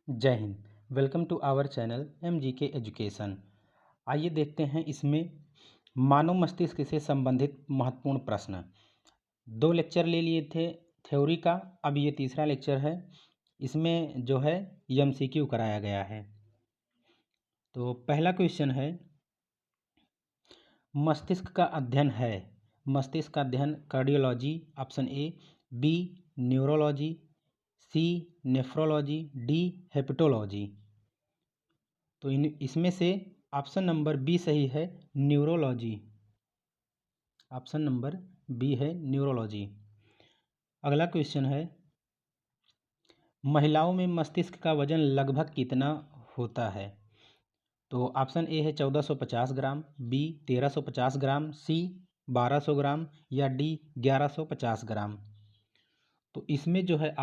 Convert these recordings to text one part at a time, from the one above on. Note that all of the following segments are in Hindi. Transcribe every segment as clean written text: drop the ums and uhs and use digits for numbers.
जय Hind. Welcome to our channel MGK education. आइए देखते हैं इसमें मानव मस्तिष्क से संबंधित महत्वपूर्ण प्रश्न। 2 लेक्चर ले लिए थे थ्योरी का, अब ये तीसरा लेक्चर है। इसमें जो है MCQ कराया गया है। तो पहला क्वेश्चन है, मस्तिष्क का अध्ययन है। मस्तिष्क का अध्ययन cardiology option A, B neurology, C nephrology, D hepatology. तो इसमें से ऑप्शन नंबर बी सही है, न्यूरोलॉजी। ऑप्शन नंबर बी है न्यूरोलॉजी। अगला क्वेश्चन है, महिलाओं में मस्तिष्क का वजन लगभग कितना होता है? तो ऑप्शन ए है 1450 ग्राम, बी 1350 ग्राम, सी 1200 ग्राम या डी 1150 ग्राम। तो इसमें जो है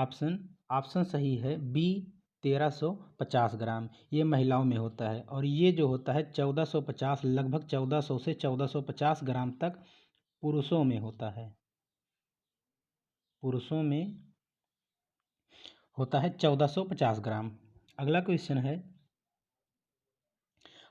ऑप्शन सही है बी 1350 ग्राम। ये महिलाओं में होता है और ये जो होता है 1450, लगभग 1400 से 1450 ग्राम तक पुरुषों में होता है। पुरुषों में होता है 1450 ग्राम। अगला क्वेश्चन है,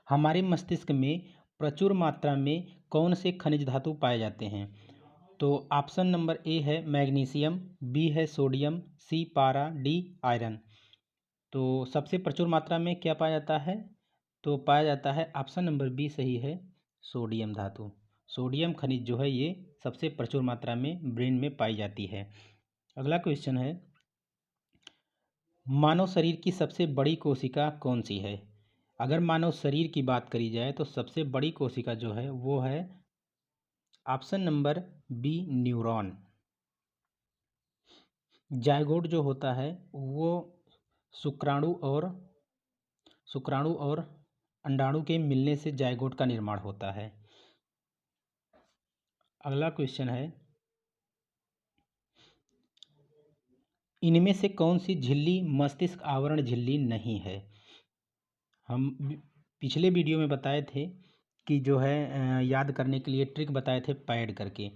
हमारे मस्तिष्क में प्रचुर मात्रा में कौन से खनिज धातु पाए जाते हैं? तो ऑप्शन नंबर ए है मैग्नीशियम, बी है सोडियम, सी पारा, डी आयरन। तो सबसे प्रचुर मात्रा में क्या पाया जाता है? तो पाया जाता है ऑप्शन नंबर बी सही है, सोडियम धातु। सोडियम खनिज जो है ये सबसे प्रचुर मात्रा में ब्रेन में पाई जाती है। अगला क्वेश्चन है, मानव शरीर की सबसे बड़ी कोशिका कौन सी है? अगर मानव शरीर की बात करी जाए तो सबसे बड़ी कोशिका जो है वो है option number B neuron. Zygote जो होता है वो शुक्राणु और अंडाणु के मिलने से जायगोट का निर्माण होता है। अगला क्वेश्चन है, इनमें से कौन सी झिल्ली मस्तिष्क आवरण झिल्ली नहीं है? हम पिछले वीडियो में बताए थे कि जो है याद करने के लिए ट्रिक बताए थे पैड करके।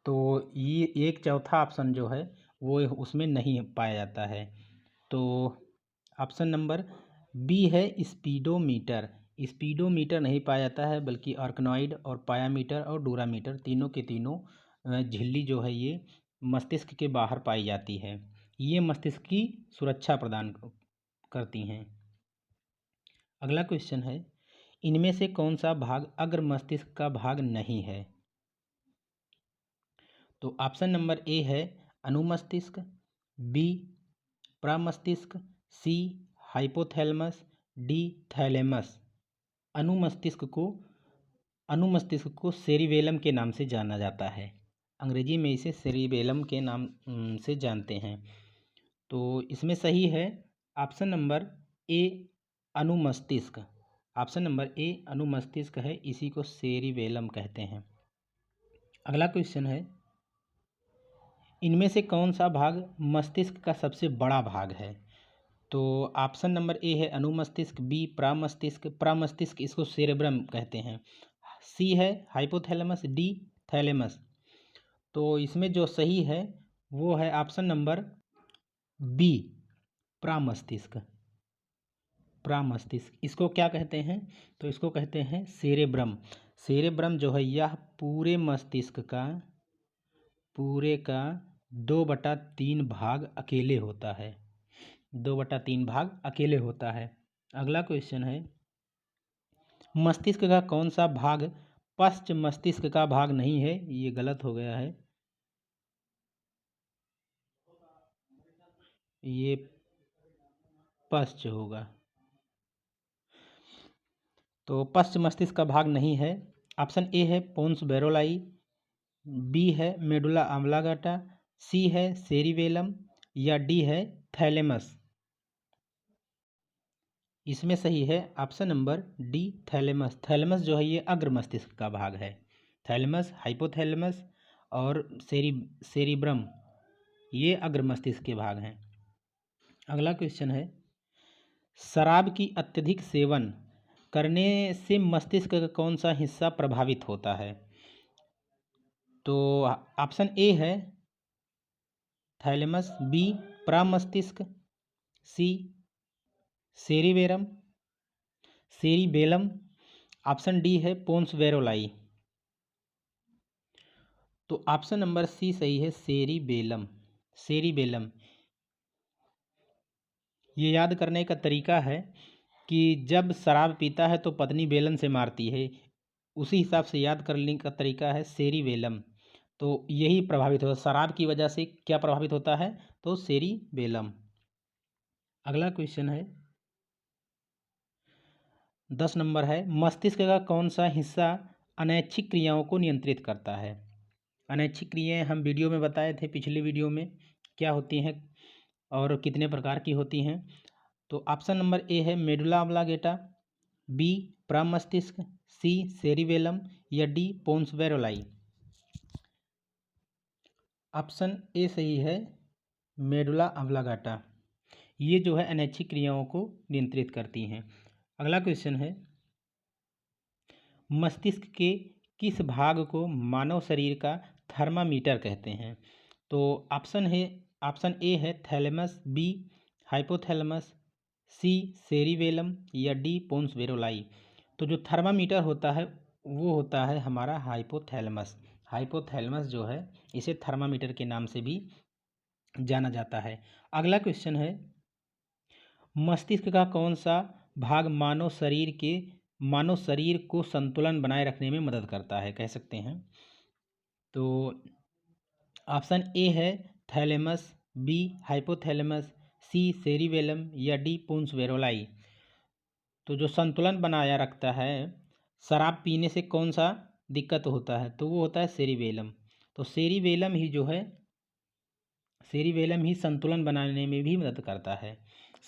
तो ये एक चौथा ऑप्शन जो है वो उसमें नहीं पाया जाता है। तो ऑप्शन नंबर बी है स्पीडोमीटर। स्पीडोमीटर नहीं पाया जाता है, बल्कि आर्कनॉइड और पायामीटर और डूरामीटर तीनों के तीनों झिल्ली जो है ये मस्तिष्क के बाहर पाई जाती है। ये मस्तिष्क की सुरक्षा प्रदान करती हैं। अगला क्वेश्चन है, इनमें से कौन सा भाग अग्र मस्तिष्क का भाग नहीं है? तो ऑप्शन नंबर ए है अनुमस्तिष्क, बी प्रमस्तिष्क, सी हाइपोथैलेमस, डी थैलेमस। अनुमस्तिष्क को सेरिबेलम के नाम से जाना जाता है। अंग्रेजी में इसे सेरिबेलम के नाम से जानते हैं। तो इसमें सही है ऑप्शन नंबर ए अनुमस्तिष्क। ऑप्शन नंबर ए अनुमस्तिष्क है, इसी को सेरिबेलम कहते हैं। अगला क्वेश्चन है, इनमें से कौन सा भाग मस्तिष्क का सबसे बड़ा भाग है? तो ऑप्शन नंबर ए है अनुमस्तिष्क, बी प्रमस्तिष्क इसको सेरेब्रम कहते हैं, सी है हाइपोथैलेमस, डी थैलेमस। तो इसमें जो सही है वो है ऑप्शन नंबर बी प्रमस्तिष्क। प्रमस्तिष्क इसको क्या कहते हैं? तो इसको कहते हैं सेरेब्रम। सेरेब्रम जो है यह पूरे मस्तिष्क का 2/3 भाग अकेले होता है। 2/3 भाग अकेले होता है। अगला क्वेश्चन है, मस्तिष्क का कौन सा भाग पश्च मस्तिष्क का भाग नहीं है? ये गलत हो गया है, ये पश्च होगा। तो पश्च मस्तिष्क का भाग नहीं है। ऑप्शन ए है पोन्स बेरोलाई, बी है मेडुला ऑब्लांगेटा, सी है सेरिबेलम या डी है थैलेमस। इसमें सही है option number D thalamus. Thalamus जो है ये अग्र मस्तिष्क का भाग है। थैलेमस, हाइपोथैलेमस और सेरिब्रम ये अग्र मस्तिष्क के भाग हैं। अगला क्वेश्चन है, शराब की अत्यधिक सेवन करने से मस्तिष्क का कौन सा हिस्सा प्रभावित होता है? तो ऑप्शन ए है थैलेमस, बी प्रमस्तिष्क, सी सेरिबेरम, सेरिबेलम। ऑप्शन डी है पोन्स वेरोलाई। तो ऑप्शन नंबर सी सही है, सेरिबेलम। सेरिबेलम। ये याद करने का तरीका है कि जब शराब पीता है तो पत्नी बेलन से मारती है, उसी हिसाब से याद करने का तरीका है सेरिबेलम। तो यही प्रभावित होता है, शराब की वजह से क्या प्रभावित होता है, तो सेरिबेलम। अगला क्वेश्चन है 10 नंबर है, मस्तिष्क का कौन सा हिस्सा अनैच्छिक क्रियाओं को नियंत्रित करता है। अनैच्छिक क्रियाएं हम वीडियो में बताए थे, पिछले वीडियो में क्या होती हैं और कितने प्रकार की होती हैं। तो ऑप्शन नंबर ए है मेडुला ऑब्लांगेटा, बी प्रमस्तिष्क, सी सेरिबेलम या D pons varolii. Option A सही है, मेडुला ऑब्लांगेटा। ये जो है अनैच्छिक क्रियाओं को नियंत्रित करती हैं। अगला क्वेश्चन है, मस्तिष्क के किस भाग को मानव शरीर का थर्मामीटर कहते हैं। तो ऑप्शन ए है थैलेमस, बी हाइपोथैलेमस, सी सेरिबेलम या डी पोन्स वेरोलाई। तो जो थर्मामीटर होता है वो होता है हमारा हाइपोथैलेमस। हाइपोथैलेमस जो है इसे थर्मामीटर के नाम से भी जाना जाता है। अगला क्वेश्चन है, मस्तिष्क का कौन सा भाग मानव शरीर को संतुलन बनाए रखने में मदद करता है, कह सकते हैं। तो ऑप्शन ए है थैलेमस, बी हाइपोथैलेमस, सी सेरिबेलम या डी पोन्स वेरोलाई। तो जो संतुलन बनाया रखता है, शराब पीने से कौन सा दिक्कत होता है, तो वो होता है सेरिबेलम। तो सेरिबेलम ही संतुलन बनाने में भी मदद करता है।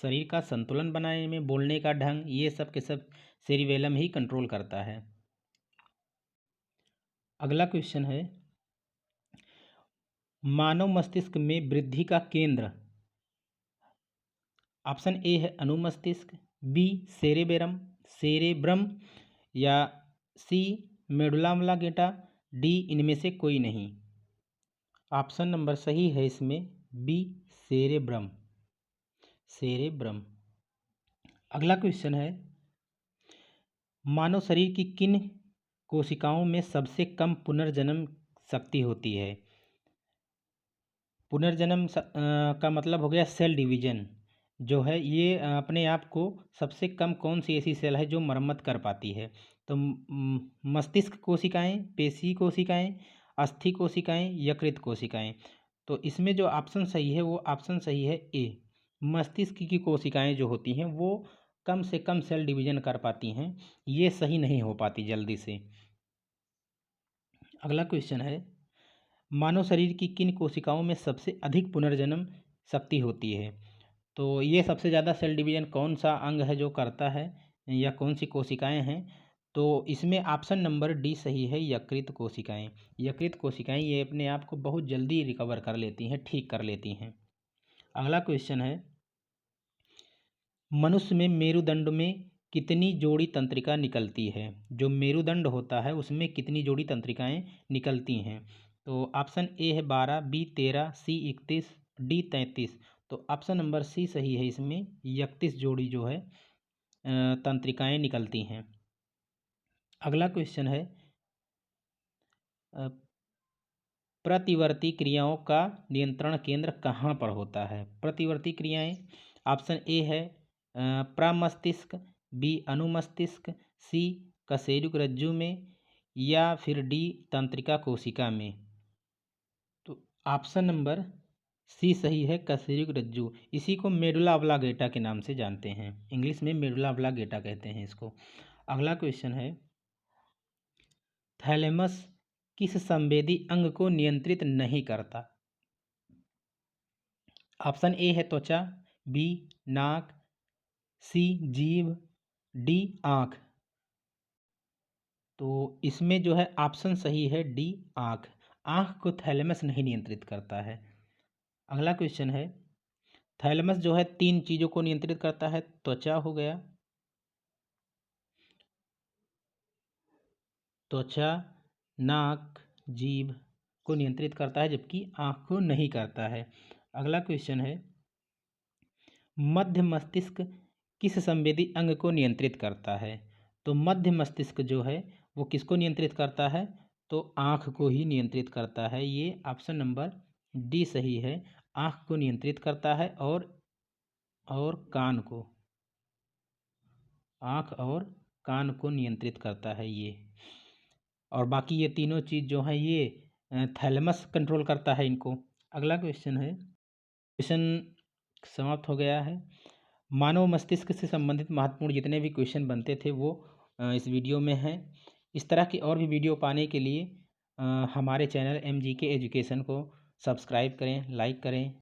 शरीर का संतुलन बनाने में, बोलने का ढंग, ये सब के सब सेरिबेलम ही कंट्रोल करता है। अगला क्वेश्चन है, मानव मस्तिष्क में वृद्धि का केंद्र। ऑप्शन ए है अनुमस्तिष्क, बी सेरेब्रम या सी मेडुला ऑब्लांगेटा, डी इनमें से कोई नहीं। ऑप्शन नंबर सही है इसमें बी सेरेब्रम। अगला क्वेश्चन है, मानव शरीर की किन कोशिकाओं में सबसे कम पुनर्जन्म शक्ति होती है। पुनर्जन्म का मतलब हो गया सेल डिवीजन जो है, ये अपने आप को सबसे कम कौन सी ऐसी सेल है जो मरम्मत कर पाती है। तो मस्तिष्क कोशिकाएं, पेशी कोशिकाएं, अस्थि कोशिकाएं, यकृत कोशिकाएं। तो इसमें जो ऑप्शन सही है वो ऑप्शन सही है ए। मस्तिष्क की कोशिकाएं जो होती हैं वो कम से कम सेल डिवीजन कर पाती हैं, ये सही नहीं हो पाती जल्दी से। अगला क्वेश्चन है, मानव शरीर की किन कोशिकाओं में सबसे अधिक पुनर्जन्म शक्ति होती है। तो ये सबसे ज़्यादा सेल डिवीजन कौन सा अंग है जो करता है या कौन सी कोशिकाएं हैं, तो इसमें ऑप्शन नंबर डी सही है, यकृत कोशिकाएं। यकृत कोशिकाएं ये अपने आप को बहुत जल्दी रिकवर कर लेती हैं, ठीक कर लेती हैं। अगला क्वेश्चन है, मनुष्य में मेरुदंड में कितनी जोड़ी तंत्रिका निकलती है। जो मेरुदंड होता है उसमें कितनी जोड़ी तंत्रिकाएं निकलती हैं। तो ऑप्शन ए है 12, बी 13, सी 31, डी 33। तो ऑप्शन नंबर सी सही है, इसमें 31 जोड़ी जो है तंत्रिकाएं निकलती हैं। अगला क्वेश्चन है, प्रतिवर्ती क्रियाओं का नियंत्रण केंद्र कहाँ पर होता है। प्रतिवर्ती क्रियाएं, ऑप्शन ए है प्रमस्तिष्क, बी अनुमस्तिष्क, सी कशेरुक रज्जु में या फिर डी तंत्रिका कोशिका में। तो ऑप्शन नंबर सी सही है, कशेरुक रज्जु। इसी को मेडुला ऑब्लांगेटा के नाम से जानते हैं, इंग्लिश में मेडुला ऑब्लांगेटा कहते हैं इसको। अगला क्वेश्चन है, थैलेमस किस संवेदी अंग को नियंत्रित नहीं करता। ऑप्शन ए है त्वचा, बी नाक, सी जीभ, डी आँख। तो इसमें जो है ऑप्शन सही है डी आँख। आँख को थैलेमस नहीं नियंत्रित करता है। अगला क्वेश्चन है, थैलेमस जो है 3 चीज़ों को नियंत्रित करता है, त्वचा हो गया, त्वचा, नाक, जीभ को नियंत्रित करता है, जबकि आँख को नहीं करता है। अगला क्वेश्चन है, मध्य मस्तिष्क किस संवेदी अंग को नियंत्रित करता है? तो मध्य मस्तिष्क जो है वो किसको नियंत्रित करता है? तो आँख को ही नियंत्रित करता है। ये ऑप्शन नंबर डी सही है। आँख को नियंत्रित करता है और कान को, आँख और कान को नियंत्रित करता है ये। और बाकी ये तीनों चीज़ जो है ये थैलेमस कंट्रोल करता है इनको। अगला क्वेश्चन है, क्वेश्चन समाप्त हो गया है। मानव मस्तिष्क से संबंधित महत्वपूर्ण जितने भी क्वेश्चन बनते थे वो इस वीडियो में हैं। इस तरह की और भी वीडियो पाने के लिए हमारे चैनल MGK एजुकेशन को सब्सक्राइब करें, लाइक करें।